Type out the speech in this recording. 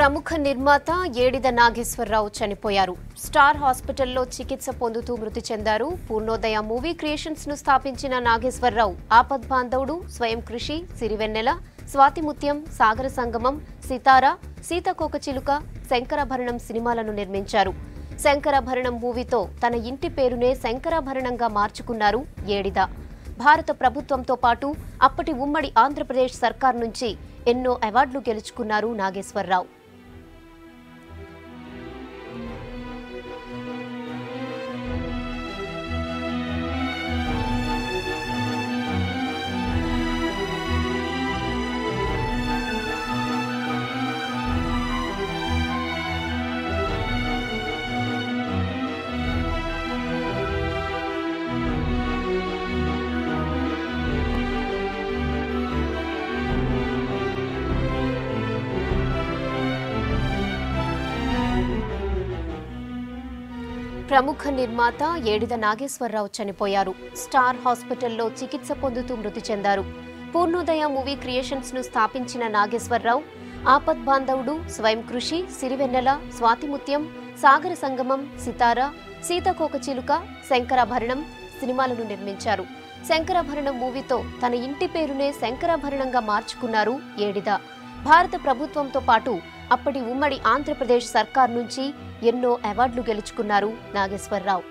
ప్రముఖ నిర్మాత ఏడిద నాగేశ్వరరావు చనిపోయారు. స్టార్ హాస్పిటల్లో చికిత్స పొందుతూ మృతి చెందారు. పూర్ణోదయ మూవీ క్రియేషన్స్ ను స్థాపించిన నాగేశ్వరరావు ఆపద్బాంధవుడు, స్వయం కృషి, సిరివెన్నెల, స్వాతిముత్యం, సాగర సంగమం, సితారా, సీతకోకచిలుక, శంకరాభరణం సినిమాలను నిర్మించారు. శంకరాభరణం మూవీతో తన ఇంటి పేరునే శంకరాభరణంగా మార్చుకున్నారు ఏడిద. భారత ప్రభుత్వంతో పాటు అప్పటి ఉమ్మడి ఆంధ్రప్రదేశ్ సర్కార్ నుంచి ఎన్నో అవార్డులు గెలుచుకున్నారు నాగేశ్వరరావు. ప్రముఖ నిర్మాత ఏడిద నాగేశ్వరరావు చనిపోయారు. స్టార్ హాస్పిటల్లో చికిత్స పొందుతూ మృతి చెందారు. పూర్ణోదయ మూవీ క్రియేషన్స్ ను స్థాపించిన నాగేశ్వరరావు ఆపద్బాంధవుడు, స్వయం కృషి, సిరివెన్నెల, స్వాతిముత్యం, సాగర సంగమం, సితారా, సీతకోకచిలుక, శంకరాభరణం సినిమాలను నిర్మించారు. శంకరాభరణం మూవీతో తన ఇంటి పేరునే శంకరాభరణంగా మార్చుకున్నారు ఏడిద. భారత ప్రభుత్వంతో పాటు అప్పటి ఉమ్మడి ఆంధ్రప్రదేశ్ సర్కార్ నుంచి ఎన్నో అవార్డులు గెలుచుకున్నారు నాగేశ్వరరావు.